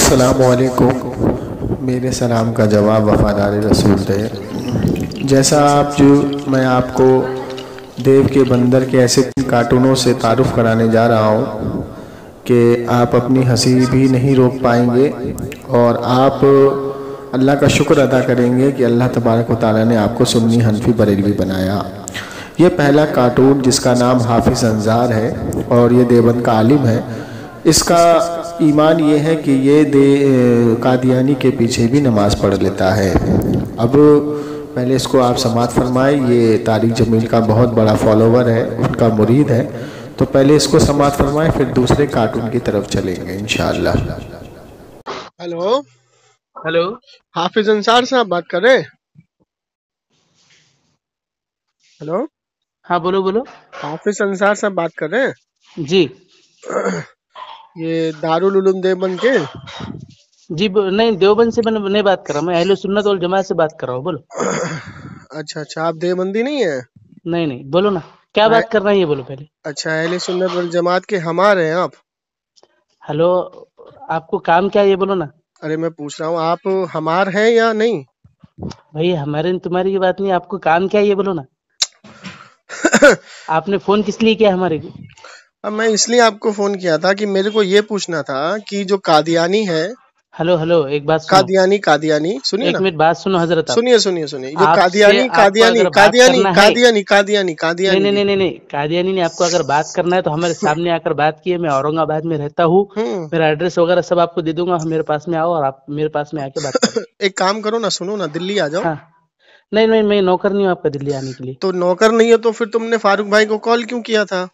السلام علیکم. میرے سلام کا جواب وفادار رسول دے. جیسا میں آپ کو دیو کے بندر کے ایسے کارٹونوں سے تعارف کرانے جا رہا ہوں کہ آپ اپنی ہنسی بھی نہیں روک پائیں گے اور آپ اللہ کا شکر ادا کریں گے کہ اللہ تبارک و تعالیٰ نے آپ کو سنی حنفی بریلوی بنایا. یہ پہلا کارٹون جس کا نام حافظ انظار ہے اور یہ دیوبند کا عالم ہے. اس کا ایمان یہ ہے کہ یہ قادیانی کے پیچھے بھی نماز پڑھ لیتا ہے. اب پہلے اس کو آپ سماعت فرمائیں. یہ طارق جمیل کا بہت بڑا فالوور ہے, ان کا مرید ہے, تو پہلے اس کو سماعت فرمائیں, پھر دوسرے کارٹون کی طرف چلیں گے انشاءاللہ. ہلو ہلو, حافظ انصار صاحب بات کر رہے ہیں؟ ہلو, ہاں بولو بولو. حافظ انصار صاحب بات کر رہے ہیں؟ جی یہ دارالعلوم دیوبند کے؟ جی نہیں, دیوبند سے میں نہیں بات کر رہا, میں اہل سنت والجماعت سے بات کر رہا ہوں. بولو. اچھا, آپ دیوبندی نہیں ہیں؟ نہیں بولو نا, کیا بات کرنا ہے یہ بولو پہلے. اچھا, اہل سنت والجماعت کے ہمارے ہیں آپ؟ ہلو, آپ کو کام کیا ہے یہ بولو نا. ارے میں پوچھ رہا ہوں آپ ہمار ہیں یا نہیں؟ بھائی ہمارے تمہاری یہ بات نہیں, آپ کو کام کیا ہے یہ بولو نا. آپ نے فون کس لیے کیا ہمارے کو؟ اب میں اس لیے آپ کو فون کیا تھا کہ میرے کو یہ پوچھنا تھا کہ جو قادیانی ہے. ہلو ایک بات سنو. قادیانی سنیے نا, ایک منٹ بات سنو حضرت. سنیے جو قادیانی نہیں قادیانی نے آپ کو اگر بات کرنا ہے تو ہمارے سامنے آ کر بات کیے. میں اورنگ آباد میں رہتا ہوں, میرا ایڈریس وغیرہ سب آپ کو دے دوں گا. میرے پاس میں آؤ اور آپ میرے پاس میں آ کے بات کرو. ایک کام کرو نا, سنو نا, دلی آ جاؤ. ہاں نہیں, میں نوکر نہیں ہوں آپ کا دلی آنے کے لیے. تو نوکر نہیں ہے تو پھر تم نے فاروق بھائی کو کال کیوں کیا تھا؟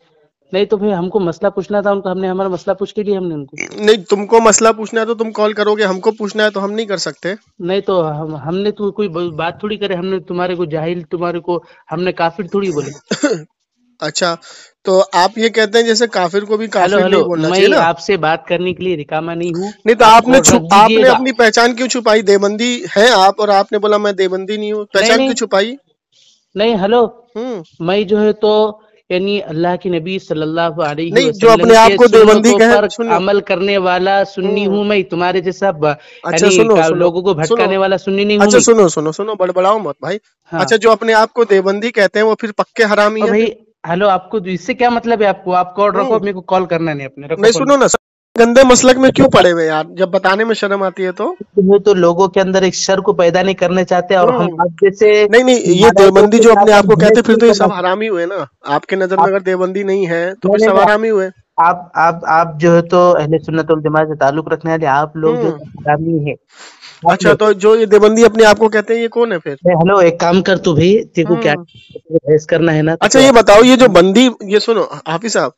نہیں تو پھر ہم کو مسئلہ پوچھنا تھا ان کو, ہم نے ہمارا مسئلہ پوچھ کے لیے ہم نے ان کو. نہیں, تم کو مسئلہ پوچھنا ہے تو تم کال کرو گے, ہم کو پوچھنا ہے تو ہم نہیں کر سکتے. نہیں تو ہم نے تو کوئی بات تھوڑی کرے, ہم نے تمہارے کو جاہل, تمہارے کو ہم نے کافر تھوڑی بولے. اچھا, تو آپ یہ کہتے ہیں جیسے کافر کو بھی کافر نہیں بولنا چاہیے نا. میں آپ سے بات کرنے کے لیے رکامہ نہیں ہوں. نہیں تو آپ نے اپنی پہچان کیوں چھپائی؟ دیوبندی ہیں آپ اور آپ نے بولا میں دیوبندی نہیں ہوں, پہچان کیوں چھپائی؟ نہیں ہلو, میں جو ہے تو یعنی اللہ کے نبی صلی اللہ علیہ نہیں, جو اپنے آپ کو دیوبندی پر عمل کرنے والا سنی ہوں. میں تمہارے جیسا لوگوں کو بھٹکانے والا سنی نہیں ہوں. اچھا سنو, بڑبڑاؤ مت بھائی. اچھا, جو اپنے آپ کو دیوبندی کہتے ہیں وہ پھر پکے حرامی ہیں. ہلو, آپ کو اس سے کیا مطلب ہے؟ آپ کال رکھو, میرے کو کال کرنا نہیں اپنے. نہیں سنو نا, گندے مسلک میں کیوں پڑے ہوئے یار, جب بتانے میں شرم آتی ہے تو لوگوں کے اندر ایک شر کو پیدا نہیں کرنے چاہتے. اور ہم جیسے نہیں, یہ دیوبندی جو اپنے آپ کو کہتے پھر تو یہ سب حرامی ہوئے نا. آپ کے نظر میں اگر دیوبندی نہیں ہے تو پھر سب حرامی ہوئے. آپ جو ہے تو اہل سنت والجماعت سے تعلق رکھنے والے آپ لوگ جو حرامی ہیں. اچھا, تو جو یہ دیوبندی اپنے آپ کو کہتے ہیں یہ کون ہے پھر؟ ہلو, ایک کام کر تو بھائی, تیرے کو کیا بحث کرنا ہے نا. اچھا یہ بتاؤ, یہ جو بندی, یہ سنو حافظ صاحب,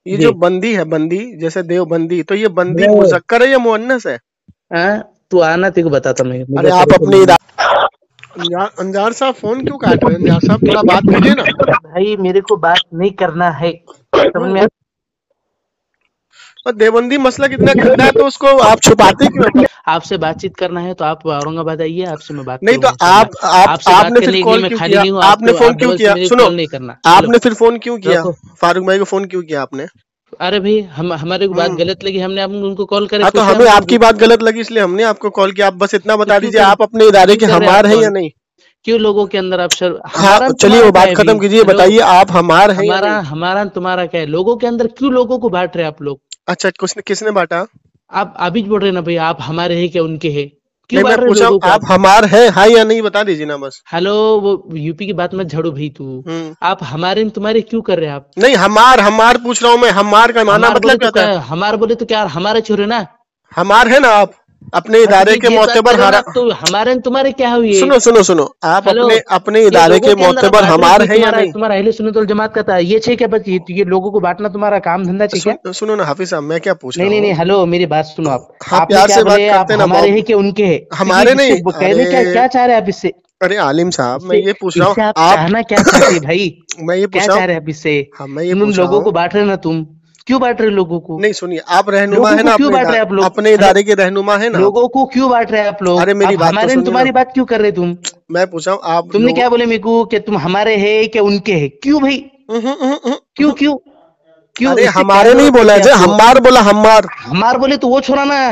یہ جو بندی ہے, بندی جیسے دیوبندی, تو یہ بندی مذکر ہے یا مؤنث ہے؟ تو آنا, تیرے کو بتاتا میں. ارے آپ اپنے انجار صاحب فون کیوں کاٹ رہے ہیں؟ انجار صاحب تھوڑا بات کیجیے نا بھائی, میرے کو بات نہیں کرنا ہے. دیوبندی مسئلہ کتنا گندا ہے تو اس کو آپ چھپاتے کیوں؟ آپ سے بات چیت کرنا ہے تو آپ اورنگ آباد آئیے, آپ سے میں بات نہیں. تو آپ نے پھر کال کیوں کیا؟ آپ نے فون کیوں کیا؟ سنو, آپ نے پھر فون کیوں کیا فاروق بھائی کو؟ فون کیوں کیا آپ نے؟ ارے بھائی, ہمارے کو بات غلط لگی, ہم نے ان کو کال کرے. تو ہمیں آپ کی بات غلط لگی اس لیے ہم نے آپ کو کال کیا. آپ بس اتنا بتا دیجیے, آپ اپنے ادارے کے ہمار ہیں یا نہیں؟ کیوں لوگوں کے اندر آپ چلیے وہ بات ختم کیجیے, بتائیے آپ ہمار ہیں یا نہیں؟ ہمارا تمہارا کیا ہے؟ لوگوں کے اندر کیوں لوگوں کو بانٹ رہے آپ لوگ؟ اچھا, کس نے بانٹا؟ آپ ابھی بول رہے نا بھائی, آپ ہمارے ہیں کہ ان کے ہیں؟ نہیں, میں پوچھا آپ ہمار ہیں ہاں یا نہیں, بتا دیجیے نا بس. ہلو, وہ یو پی کی بات مت جھاڑو بھائی. تو آپ ہمارے تمہارے کیوں کر رہے ہیں آپ؟ نہیں, ہمار پوچھ رہا ہوں میں. ہمار کا معنی مطلب کیا ہوتا ہے؟ ہمار بولے تو کیا ہمارے چھوڑے نا, ہمار ہے نا آپ اپنے ادارے کے معتبر. تو ہمارے تمہارے کیا ہوئی؟ سنو, آپ اپنے ادارے کے معتبر ہمار ہیں یا نہیں؟ تمہارا اہل سنت والجماعت کا تھا یہ چھ کیا بس, یہ لوگوں کو بانٹنا تمہارا کام دھندا چاہیے. سنو نا حافظ صاحب, میں کیا پوچھ رہا ہوں. نہیں, ہلو میری بات سنو. آپ پیار سے بات کرتے ہیں نا. ہمارے ہیں کہ ان کے ہیں؟ ہمارے نہیں, کہنے کیا چاہ رہے ہیں آپ اس سے؟ ارے عالم صاحب, میں یہ پوچھ رہا ہوں, آپ چاہنا کیا چاہتے بھائی؟ میں یہ کیا چاہ رہے ہیں آپ اس سے؟ لوگوں کو بانٹ رہے نا, تم کیوں بانٹ رہے لوگوں کو؟ نہیں سنیے, آپ رہنما ہے نا, اپنے ادارے کے رہنما ہے نا. لوگوں کو کیوں بانٹ رہے ہیں آپ لوگ؟ ارے میری بات تو سنیے, تمہاری بات کیوں کر رہے تم؟ میں پوچھا ہوں, آپ تم نے کیا بولے میرے کو کہ تم ہمارے ہیں کہ ان کے ہیں؟ کیوں بھائی, کیوں ارے ہمارے نہیں بولا, ہمار بولا. ہمار بولے تو وہ چھوڑا نا,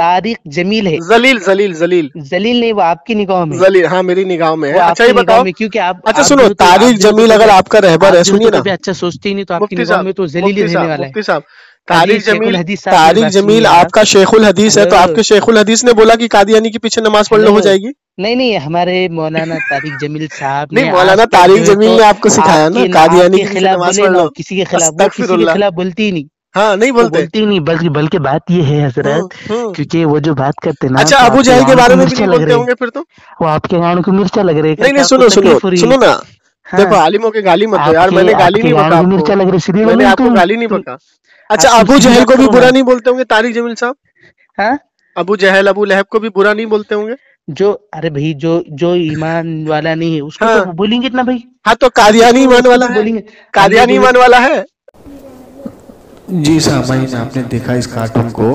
طارق جمیل ہے. زلیل زلیل زلیل زلیل نہیں، وہ آپ کی نگاہوں میں زلیل، ہاں میری نگاہوں میں ہے. وہ آپ اچھا کی یہ نگاہوں بتاؤ، میں، کیونکہ آپ اچھا سنو، طارق جمیل اگر آپ کا رہبر ہے، سنیے نا اچھا سوچتے ہی نہیں تو آپ کی مفتی نگاہوں صاحب، میں تو زلیل ہی مفتی رہنے صاحب، والا ہے. مفتی صاحب، طارق جمیل آپ کا شیخ الحدیث ہے، تو آپ کے شیخ الحدیث نے بولا کہ قادیانی کے پیچھے نماز پڑھ لو ہو جائے گی؟ نہیں، ہمارے مولانا طارق جمیل صاحب نہیں، نے مولانا آج تک طارق جو ہے جمیل تو نے آپ کو سکھایا نا آپ قادیانی کے کے پیچھے خلاف نماز بولے پڑھ نا، لو. کسی کے خلاف، وہ استغفر کسی کے اللہ. خلاف بولتی ہی نہیں. ہاں نہیں وہ بولتے. بولتی ہی نہیں، بلکہ بات یہ ہے حضرت، کیونکہ وہ جو بات کرتے نا اچھا تو ابو آپ کے جہل کے گانوں بارے کو میں بھی مرچا نہیں لگ بولتے رہے، ہوں گے پھر تو؟ وہ آپ کے گانوں کو مرچا لگ رہے، کر نہیں کے نہیں، آپ کو سنو سنو تکلیف ہو رہی. سنو نا، ہاں، دیکھو عالموں کے گالی مت دو یار، میں نے آپ گالی کے نہیں گانوں بکا کو آپ کو، مرچا لگ رہی، سیدھی میں نے بولو نا آپ کو گالی نہیں بکا. اچھا تم ابو سیدھی جہل بات کو بھی کرو نا. برا نہیں بولتے ہوں گے طارق جمیل صاحب؟ ہاں، ابو جہل ابو لہب کو بھی برا نہیں بولتے ہوں گے؟ ارے بھائی جو ایمان والا نہیں ہے اس کو ہاں تو بولیں گے نا بھائی، ہاں، تو قادیانی ایمان اس کو والا تو ہے؟ بولیں گے. ہم نے قادیانی جو ہے ایمان والا ہے؟ جی سامعین، آپ نے دیکھا اس کارٹون کو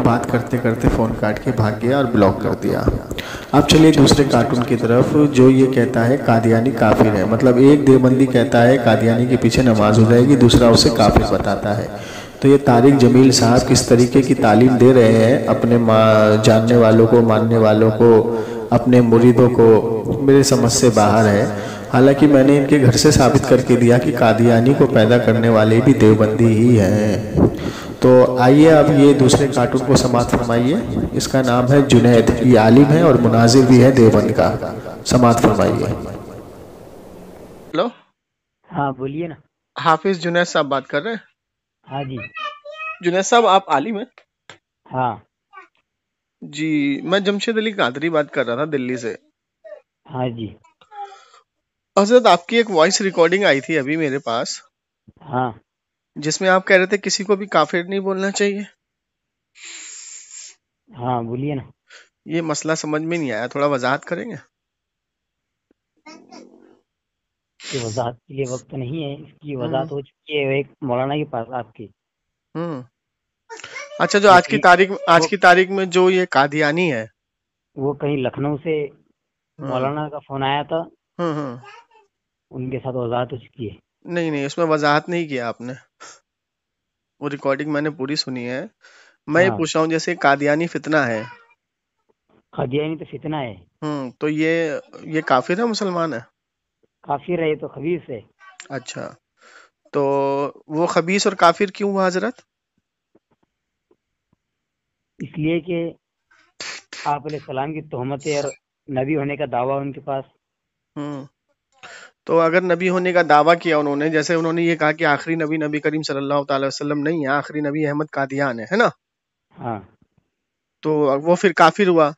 بات کرتے کرتے فون کاٹ کے بھاگ گیا اور بلاک کر دیا. اب چلیے دوسرے کارٹون کی طرف، جو یہ کہتا ہے قادیانی کافر ہے. مطلب ایک دیوبندی کہتا ہے قادیانی کے پیچھے نماز ہو جائے گی، دوسرا اسے کافر بتاتا ہے. تو یہ طارق جمیل صاحب کس طریقے کی تعلیم دے رہے ہیں اپنے جاننے والوں کو، ماننے والوں کو، اپنے مریدوں کو، میرے سمجھ سے باہر ہے. حالانکہ میں نے ان کے گھر سے ثابت کر کے دیا کہ قادیانی کو پیدا کرنے والے بھی دیوبندی ہی ہیں. تو آئیے اب یہ دوسرے کارٹون کو سماعت فرمائیے. اس کا نام ہے جنید، یہ عالم ہے اور مناظر بھی ہے دیوبند کا. سماعت فرمائیے. ہلو، ہاں بولیے نا. حافظ جنید صاحب بات کر رہے ہیں؟ ہاں جی. جنید صاحب آپ عالم ہیں؟ ہاں جی، میں جمشید علی قادری بات کر رہا تھا دلی سے. ہاں جی. حضرت آپ کی ایک وائس ریکارڈنگ آئی تھی ابھی میرے پاس، ہاں جس میں آپ کہہ رہے تھے کسی کو بھی کافر نہیں بولنا چاہیے. ہاں بولیے نا. یہ مسئلہ سمجھ میں نہیں آیا، تھوڑا وضاحت کریں گے؟ کہ وضاحت کے لیے وقت نہیں ہے، اس کی وضاحت ہو چکی ہے ایک مولانا کے پاس آپ کی. اچھا، جو آج کی تاریخ میں جو یہ قادیانی ہے، وہ کہیں لکھنؤ سے مولانا کا فون آیا تھا، ان کے ساتھ وضاحت ہو چکی ہے. نہیں اس میں وضاحت نہیں کیا آپ نے، وہ ریکارڈنگ میں نے پوری سنی ہے. میں یہ ہاں، پوچھ رہا ہوں جیسے قادیانی فتنہ ہے، قادیانی تو فتنہ ہے. تو یہ کافر ہے مسلمان ہے؟ کافر ہے تو خبیث ہے. اچھا، تو وہ خبیث اور کافر کیوں ہوا حضرت؟ اس لیے کہ آپ علیہ السلام کی تہمت اور نبی ہونے کا دعویٰ ان کے پاس. تو اگر نبی ہونے کا دعویٰ کیا انہوں نے، جیسے انہوں نے یہ کہا کہ آخری نبی کریم صلی اللہ تعالی وسلم نہیں ہے، آخری نبی احمد قادیان ہے نا، ہاں تو وہ پھر کافر ہوا.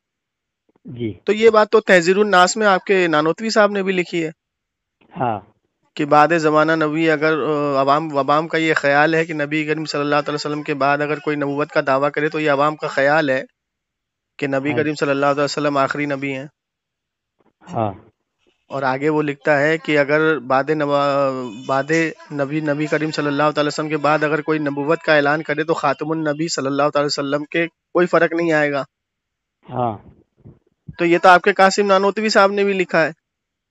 جی. تو یہ بات تو تحذیر الناس میں آپ کے نانوتوی صاحب نے بھی لکھی ہے ہاں کہ بعد زمانہ نبی، اگر عوام کا یہ خیال ہے کہ نبی کریم صلی اللہ علیہ وسلم کے بعد اگر کوئی نبوت کا دعویٰ کرے تو یہ عوام کا خیال ہے کہ نبی ہاں کریم صلی اللہ علیہ وسلم آخری نبی ہیں. ہاں اور آگے وہ لکھتا ہے کہ اگر بعد نبی کریم صلی اللہ تعالی وسلم کے بعد اگر کوئی نبوت کا اعلان کرے تو خاتم النبی صلی اللہ تعالی وسلم کے کوئی فرق نہیں آئے گا. ہاں تو یہ تو آپ کے قاسم نانوتوی صاحب نے بھی لکھا ہے.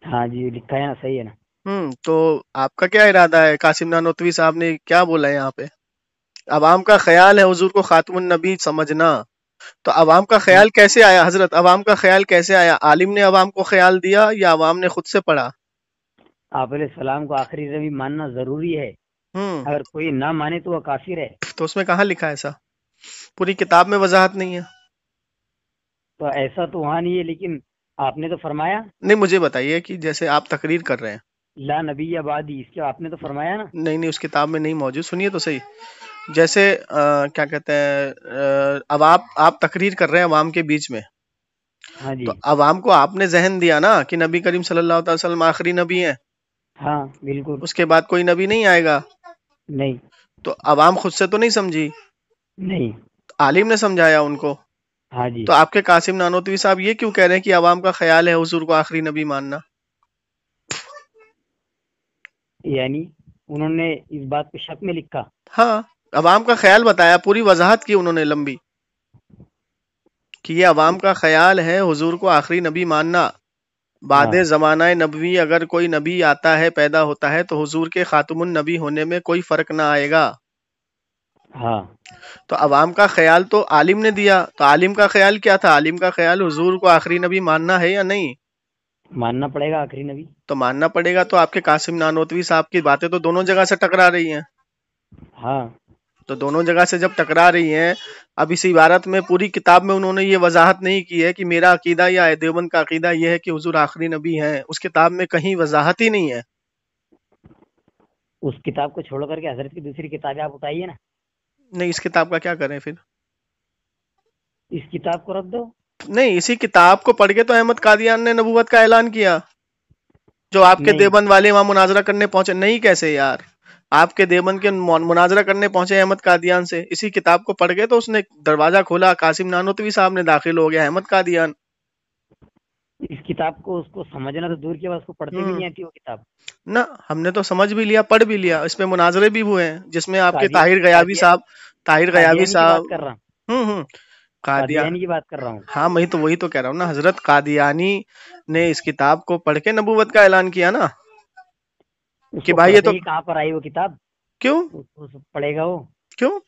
ہاں جی، لکھا ہے نا، صحیح ہے نا. تو آپ کا کیا ارادہ ہے؟ قاسم نانوتوی صاحب نے کیا بولا ہے یہاں پہ؟ عوام کا خیال ہے حضور کو خاتم النبی سمجھنا. تو عوام کا خیال کیسے آیا حضرت؟ عوام کا خیال کیسے آیا؟ عالم نے عوام کو خیال دیا یا عوام نے خود سے پڑھا؟ آپ علیہ السلام کو آخری نبی ماننا ضروری ہے. اگر کوئی نہ مانے تو وہ کافر ہے. تو اس میں کہاں لکھا ہے ایسا؟ پوری کتاب میں وضاحت نہیں ہے. تو ایسا تو وہاں نہیں ہے، لیکن آپ نے تو فرمایا. نہیں، مجھے بتائیے کہ جیسے آپ تقریر کر رہے ہیں لا نبی بعدی، اس کے آپ نے تو فرمایا نا. نہیں اس کتاب میں نہیں موجود. سنیے تو صحیح. جیسے کیا کہتے ہیں، اب آپ تقریر کر رہے ہیں عوام کے بیچ میں، ہاں جی. تو عوام کو آپ نے ذہن دیا نا کہ نبی کریم صلی اللہ علیہ وسلم آخری نبی ہیں. ہاں بالکل. اس کے بعد کوئی نبی نہیں آئے گا. نہیں. تو عوام خود سے تو نہیں سمجھی، نہیں. عالم نے سمجھایا ان کو. ہاں جی. تو آپ کے قاسم نانوتوی صاحب یہ کیوں کہہ رہے ہیں کہ عوام کا خیال ہے حضور کو آخری نبی ماننا؟ یعنی انہوں نے اس بات کو شک میں لکھا. ہاں، عوام کا خیال بتایا، پوری وضاحت کی انہوں نے لمبی، کہ یہ عوام کا خیال ہے حضور کو آخری نبی ماننا. بعد زمانہ نبوی اگر کوئی نبی آتا ہے، پیدا ہوتا ہے، تو حضور کے خاتم النبی ہونے میں کوئی فرق نہ آئے گا. ہاں تو عوام کا خیال تو عالم نے دیا، تو عالم کا خیال کیا تھا؟ عالم کا خیال حضور کو آخری نبی ماننا ہے یا نہیں؟ ماننا پڑے گا آخری نبی. تو ماننا پڑے گا. تو آپ کے قاسم نانوتوی صاحب کی باتیں تو دونوں جگہ سے ٹکرا رہی ہیں. ہاں تو دونوں جگہ سے جب ٹکرا رہی ہیں، اب اس عبارت میں پوری کتاب میں انہوں نے یہ وضاحت نہیں کی ہے کہ میرا عقیدہ یا دیوبند کا عقیدہ یہ ہے کہ حضور آخری نبی ہیں. اس کتاب میں کہیں وضاحت ہی نہیں ہے. اس کتاب کو چھوڑ کر کے حضرت کی دوسری کتابیں آپ اٹھائیے نا. نہیں، اس کتاب کا کیا کریں پھر؟ اس کتاب کو رکھ دو. نہیں، اسی کتاب کو پڑھ کے تو احمد قادیان نے نبوت کا اعلان کیا. جو آپ کے نہیں دیوبند والے وہاں مناظرہ کرنے پہنچے. نہیں کیسے یار، آپ کے دیوبند کے مناظرہ کرنے پہنچے احمد قادیان سے، اسی کتاب کو پڑھ کے تو اس نے دروازہ کھولا، قاسم نانوتوی صاحب نے داخل ہو گیا احمد قادیان. اس کتاب کو اس کو سمجھنا تو دور کی بات، اس کو پڑھتے بھی نہیں آتی وہ کتاب. نہ، ہم نے تو سمجھ بھی لیا، پڑھ بھی لیا. اس میں مناظرے بھی ہوئے ہیں جس میں آپ کے طاہر غیابی قادیانی کی صاحب بات کر رہا ہوں. قادیان. قادیانی کی بات کر رہا ہوں. ہاں، میں تو وہی تو کہہ رہا ہوں نا، حضرت قادیانی نے اس کتاب کو پڑھ کے نبوت کا اعلان کیا نا. اس کہ کو بھائی یہ پڑھتے تو ہی کہاں پر آئی وہ کتاب؟ کیوں پڑھے گا وہ کیوں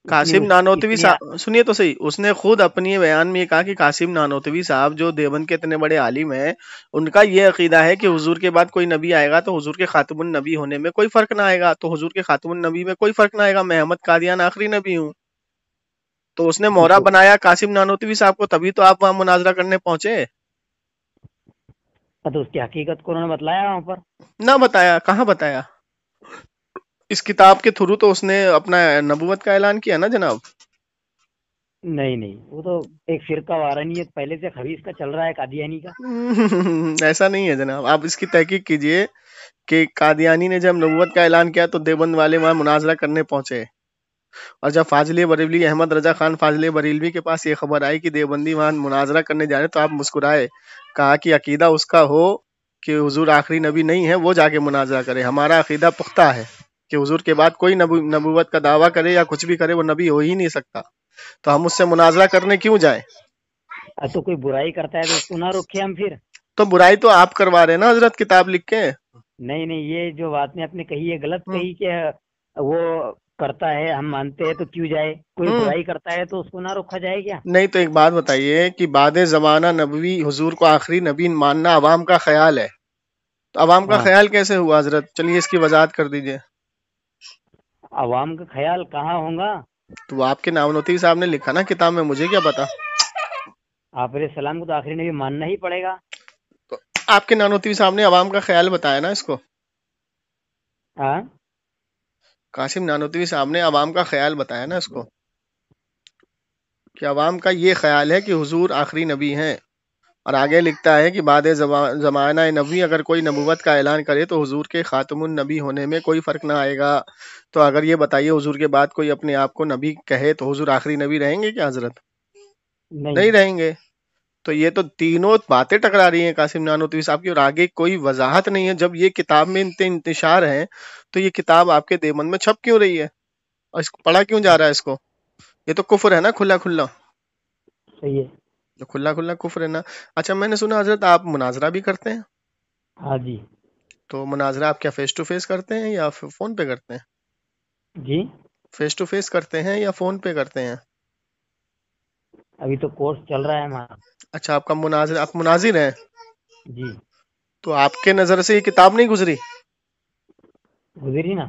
قاسم نانوتوی صاحب سنیے تو صحیح، اس نے خود اپنی بیان میں یہ کہا کہ قاسم نانوتوی صاحب جو دیوبند کے اتنے بڑے عالم ہیں، ان کا یہ عقیدہ ہے کہ حضور کے بعد کوئی نبی آئے گا تو حضور کے خاتم النبی ہونے میں کوئی فرق نہ آئے گا. تو حضور کے خاتم النبی میں کوئی فرق نہ آئے گا، میں احمد قادیان آخری نبی ہوں. تو اس نے مہرا بنایا قاسم نانوتوی صاحب کو، تبھی تو آپ وہاں مناظرہ کرنے پہنچے. تو اس کی حقیقت کو انہوں نے بتلایا وہاں پر؟ نہ بتایا. کہاں بتایا؟ اس کتاب کے تھرو تو اس نے اپنا نبوت کا اعلان کیا نا جناب. نہیں، وہ تو ایک فرقہ وارانیت پہلے سے خبیث کا چل رہا ہے، قادیانی کا. ایسا نہیں ہے جناب، آپ اس کی تحقیق کیجئے کہ قادیانی نے جب نبوت کا اعلان کیا تو دیوبند والے وہاں مناظرہ کرنے پہنچے، اور جب فاضل بریلوی احمد رضا خان فاضل بریلوی کے پاس یہ خبر آئی کہ دیوبندی وہاں مناظرہ کرنے جا رہے تو آپ مسکرائے، کہا کہ عقیدہ اس کا ہو کہ حضور آخری نبی نہیں ہے وہ جا کے مناظرہ کرے، ہمارا عقیدہ پختہ ہے کہ حضور کے بعد کوئی نبوت کا دعویٰ کرے یا کچھ بھی کرے وہ نبی ہو ہی نہیں سکتا، تو ہم اس سے مناظرہ کرنے کیوں جائیں؟ تو کوئی برائی کرتا ہے تو اس کو نہ روکے ہم پھر. تو برائی تو آپ کروا رہے ہیں نا حضرت کتاب لکھ کے. نہیں، یہ جو بات آپ نے کہی ہے غلط کہی کہ وہ کرتا ہے ہم مانتے ہیں تو کیوں جائے. کوئی برائی کرتا ہے تو اس کو نہ روکا جائے کیا؟ نہیں، تو ایک بات بتائیے کہ بعد زمانہ نبوی حضور کو آخری نبی ماننا عوام کا خیال ہے، تو عوام کا خیال کیسے ہوا حضرت؟ چلیے اس کی وضاحت کر دیجئے. عوام کا خیال کہاں ہوگا؟ تو آپ کے نانوتوی صاحب نے لکھا نا کتاب میں، مجھے کیا پتا. آپ علیہ السلام کو تو آخری نبی ماننا ہی پڑے گا. تو آپ کے نانوتوی صاحب نے عوام کا خیال بتایا نا اس کو. ہاں، قاسم نانوتوی صاحب نے عوام کا خیال بتایا نا اس کو، کہ عوام کا یہ خیال ہے کہ حضور آخری نبی ہیں. اور آگے لکھتا ہے کہ بعد زمانہ نبوی اگر کوئی نبوت کا اعلان کرے تو حضور کے خاتم النبی ہونے میں کوئی فرق نہ آئے گا. تو اگر یہ بتائیے حضور کے بعد کوئی اپنے آپ کو نبی کہے تو حضور آخری نبی رہیں گے کیا حضرت؟ نہیں رہیں گے. تو یہ تو تینوں باتیں ٹکرا رہی ہیں قاسم نانوتوی صاحب کی، اور آگے کوئی وضاحت نہیں ہے. جب یہ کتاب میں انتشار ہے تو یہ کتاب آپ کے دیوبند میں چھپ کیوں رہی ہے اور اس کو پڑھا کیوں جا رہا ہے؟ اس کو یہ تو کفر ہے نا، کھلا کھلا. صحیح ہے، جو کھلا کھلا کفر ہے نا. اچھا، میں نے سنا حضرت آپ مناظرہ بھی کرتے ہیں. ہاں جی. تو مناظرہ آپ کیا فیس ٹو فیس کرتے ہیں یا فون پہ کرتے ہیں؟ جی، فیس ٹو فیس کرتے ہیں یا فون پہ کرتے ہیں؟ ابھی تو کورس چل رہا ہے ہمارا. اچھا، آپ کا آپ مناظر ہیں. جی، تو آپ کے نظر سے یہ کتاب نہیں گزری؟ گزری نا.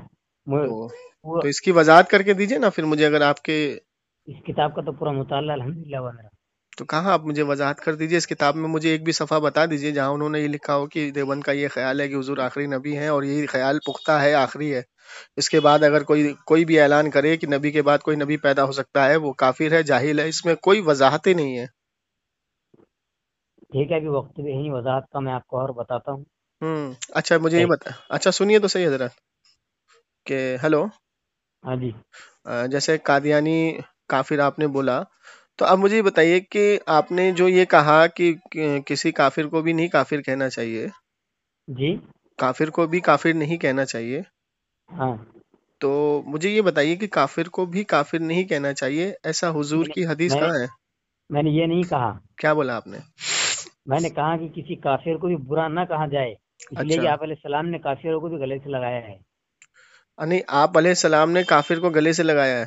تو اس کی وضاحت کر کے دیجئے نا پھر مجھے، اگر آپ کے اس کتاب کا تو پورا مطالعہ الحمدللہ ہوا میرا. تو کہاں آپ مجھے وضاحت کر دیجئے اس کتاب میں، مجھے ایک بھی صفحہ بتا دیجئے جہاں انہوں نے یہ لکھا ہو کہ دیوبند کا یہ خیال ہے کہ حضور آخری نبی ہیں اور یہ خیال پختہ ہے، آخری ہے. اس کے بعد اگر کوئی بھی اعلان کرے کہ نبی کے بعد کوئی نبی پیدا ہو سکتا ہے، وہ کافر ہے، جاہل ہے. اس میں کوئی وضاحت ہی نہیں ہے. ٹھیک ہے، ابھی وقت بھی نہیں وضاحت کا، میں آپ کو اور بتاتا ہوں. اچھا مجھے یہ بتا، اچھا سنیے تو صحیح حضرت کہ ہلو. ہاں جی. جیسے قادیانی کافر آپ نے بولا، تو اب مجھے یہ بتائیے کہ آپ نے جو یہ کہا کہ کسی کافر کو بھی نہیں کافر کہنا چاہیے. جی، کافر کو بھی کافر نہیں کہنا چاہیے. ہاں. تو مجھے یہ بتائیے کہ کافر کو بھی کافر نہیں کہنا چاہیے، ایسا حضور کی حدیث کہاں ہے؟ میں نے یہ نہیں کہا. کیا بولا آپ نے؟ میں نے کہا کہ کسی کافر کو بھی برا نہ کہا جائے، اس لیے کہ آپ علیہ السلام نے کافروں کو بھی گلے سے لگایا ہے. نہیں، آپ علیہ السلام نے کافر کو گلے سے لگایا ہے؟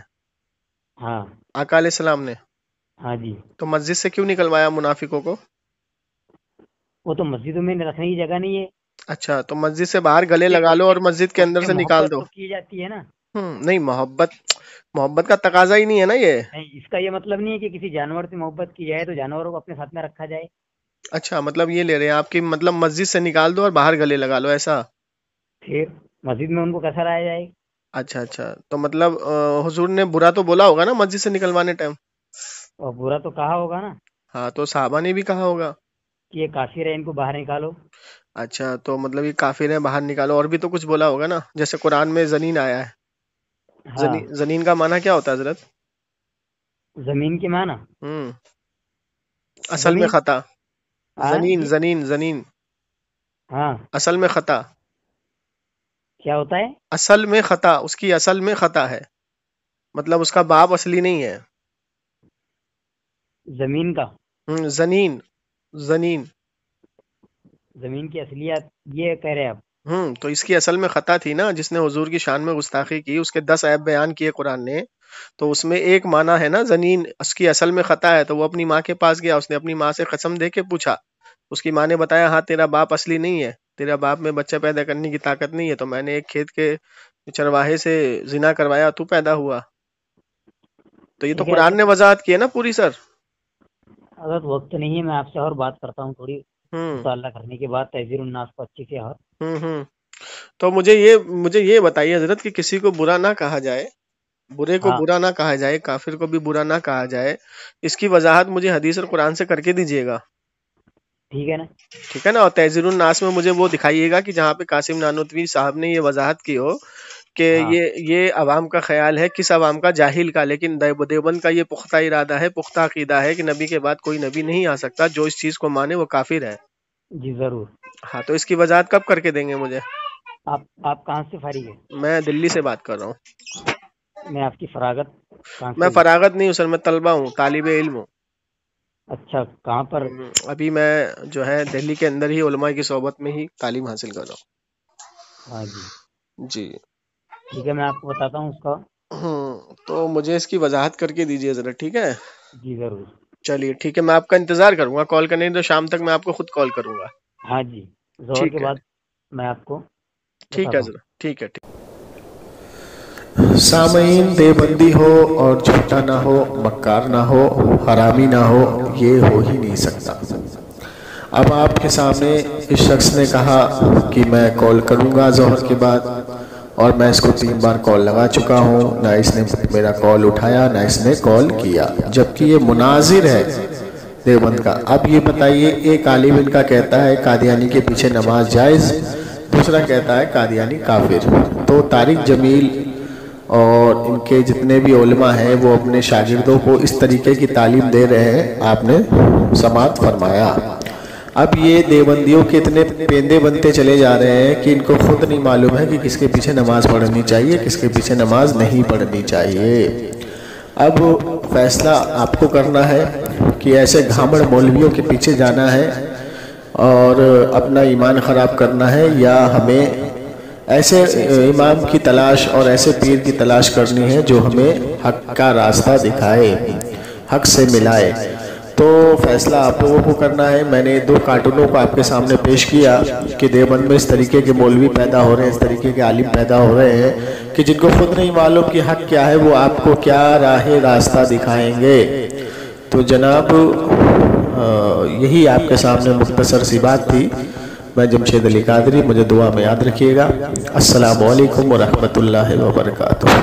ہاں آقا علیہ السلام نے؟ ہاں جی، تو مسجد سے کیوں نکلوایا منافقوں کو؟ وہ تو مسجدوں میں رکھنے کی جگہ نہیں ہے. اچھا، تو مسجد سے باہر گلے لگا لو اور مسجد کے اندر سے نکال دو. محبت تو کی جاتی ہے نا. نہیں، محبت کا تقاضا ہی نہیں ہے نا یہ. نہیں، اس کا یہ مطلب نہیں ہے کہ کسی جانور سے محبت کی جائے تو جانوروں کو اپنے ساتھ میں رکھا جائے. اچھا، مطلب یہ لے رہے ہیں آپ کی، مطلب مسجد سے نکال دو اور باہر گلے لگا لو، ایسا؟ پھر مسجد میں ان کو کیسا لایا جائے؟ اچھا، تو مطلب حضور نے برا تو بولا ہوگا نا مسجد سے نکلوانے ٹائم؟ اور برا تو کہا ہوگا نا ہاں، تو صحابہ نے بھی کہا ہوگا کہ یہ کافر ہے، ان کو باہر نکالو. اچھا، تو مطلب یہ کافر ہیں، باہر نکالو. اور بھی تو کچھ بولا ہوگا نا، جیسے قرآن میں زنین آیا ہے. ہاں، زنین کا معنی کیا ہوتا ہے حضرت؟ زمین کے معنی اصل میں خطا. ہاں زنین ہاں، اصل میں خطا. کیا ہوتا ہے؟ اصل میں خطا، اس کی اصل میں خطا ہے، مطلب اس کا باپ اصلی نہیں ہے. زمین کا زنین زمین کی اصلیت یہ کہہ رہے آپ؟ تو اس کی اصل میں خطا تھی نا، جس نے حضور کی شان میں گستاخی کی، اس کے 10 عیب بیان کیے قرآن نے، تو اس میں ایک معنی ہے نا زنین، اس کی اصل میں خطا ہے. تو وہ اپنی ماں کے پاس گیا، اس نے اپنی ماں سے قسم دے کے پوچھا. اس کی ماں نے بتایا ہاں تیرا باپ اصلی نہیں ہے، تیرا باپ میں بچہ پیدا کرنے کی طاقت نہیں ہے، تو میں نے ایک کھیت کے چرواہے سے زنا کروایا، تو پیدا ہوا. تو یہ تو قرآن نے وضاحت کی ہے نا پوری سر. حضرت وقت نہیں ہے، میں آپ سے اور بات کرتا ہوں تھوڑی مطالعہ کرنے کے بعد تحذیر الناس کو اچھے سے. اور تو مجھے یہ بتائیے حضرت کہ کسی کو برا نہ کہا جائے، برے کو برا نہ کہا جائے، کافر کو بھی برا نہ کہا جائے، اس کی وضاحت مجھے حدیث اور قرآن سے کر کے دیجیے گا. ٹھیک ہے نا؟ ٹھیک ہے نا. اور تحذیر الناس میں مجھے وہ دکھائیے گا کہ جہاں پہ قاسم نانوتوی صاحب نے یہ وضاحت کی ہو کہ یہ عوام کا خیال ہے، کس عوام کا؟ جاہل کا. لیکن دیوبند کا یہ پختہ ارادہ ہے، پختہ عقیدہ ہے کہ نبی کے بعد کوئی نبی نہیں آ سکتا، جو اس چیز کو مانے وہ کافر ہے. جی ضرور. ہاں، تو اس کی وضاحت کب کر کے دیں گے مجھے؟ آپ کہاں سے فارغ ہیں؟ میں دلی سے بات کر رہا ہوں. میں آپ کی فراغت میں فراغت نہیں ہوں سر، میں طلبہ ہوں، طالب علم ہوں. اچھا، کہاں پر؟ ابھی میں جو ہے دہلی کے اندر ہی علماء کی صحبت میں ہی تعلیم حاصل کر رہا ہوں. ہاں جی جی ٹھیک ہے، میں آپ کو بتاتا ہوں اس کا. تو مجھے اس کی وضاحت کر کے دیجیے ذرا. ٹھیک ہے جی ضرور. چلیے ٹھیک ہے، میں آپ کا انتظار کروں گا. کال کرنے تو شام تک میں آپ کو خود کال کروں گا. ہاں جی، ظہر کے بعد میں آپ کو. ٹھیک ہے ذرا. ٹھیک ہے. سامعین، دیوبندی ہو اور جھوٹا نہ ہو، مکار نہ ہو، حرامی نہ ہو، یہ ہو ہی نہیں سکتا. اب آپ کے سامنے اس شخص نے کہا کہ میں کال کروں گا ظہر کے بعد، اور میں اس کو 3 بار کال لگا چکا ہوں، نہ اس نے میرا کال اٹھایا نہ اس نے کال کیا، جبکہ یہ مناظر ہے دیوبند کا. اب یہ بتائیے، ایک عالم ان کا کہتا ہے قادیانی کے پیچھے نماز جائز، دوسرا کہتا ہے قادیانی کافر. تو طارق جمیل اور ان کے جتنے بھی علماء ہیں وہ اپنے شاگردوں کو اس طریقے کی تعلیم دے رہے ہیں، آپ نے سماعت فرمایا. اب یہ دیوبندیوں کے اتنے پیندے بنتے چلے جا رہے ہیں کہ ان کو خود نہیں معلوم ہے کہ کس کے پیچھے نماز پڑھنی چاہیے، کس کے پیچھے نماز نہیں پڑھنی چاہیے. اب فیصلہ آپ کو کرنا ہے کہ ایسے گھامڑ مولویوں کے پیچھے جانا ہے اور اپنا ایمان خراب کرنا ہے، یا ہمیں ایسے امام کی تلاش اور ایسے پیر کی تلاش کرنی ہے جو ہمیں حق کا راستہ دکھائے، حق سے ملائے. تو فیصلہ آپ لوگوں کو کرنا ہے. میں نے 2 کارٹونوں کو آپ کے سامنے پیش کیا کہ دیوبند میں اس طریقے کے مولوی پیدا ہو رہے ہیں، اس طریقے کے عالم پیدا ہو رہے ہیں کہ جن کو خود نہیں معلوم کہ حق کیا ہے، وہ آپ کو کیا راستہ دکھائیں گے. تو جناب یہی آپ کے سامنے مختصر سی بات تھی. میں جمشید علی قادری، مجھے دعا میں یاد رکھیے گا. السلام علیکم ورحمۃ اللہ وبرکاتہ.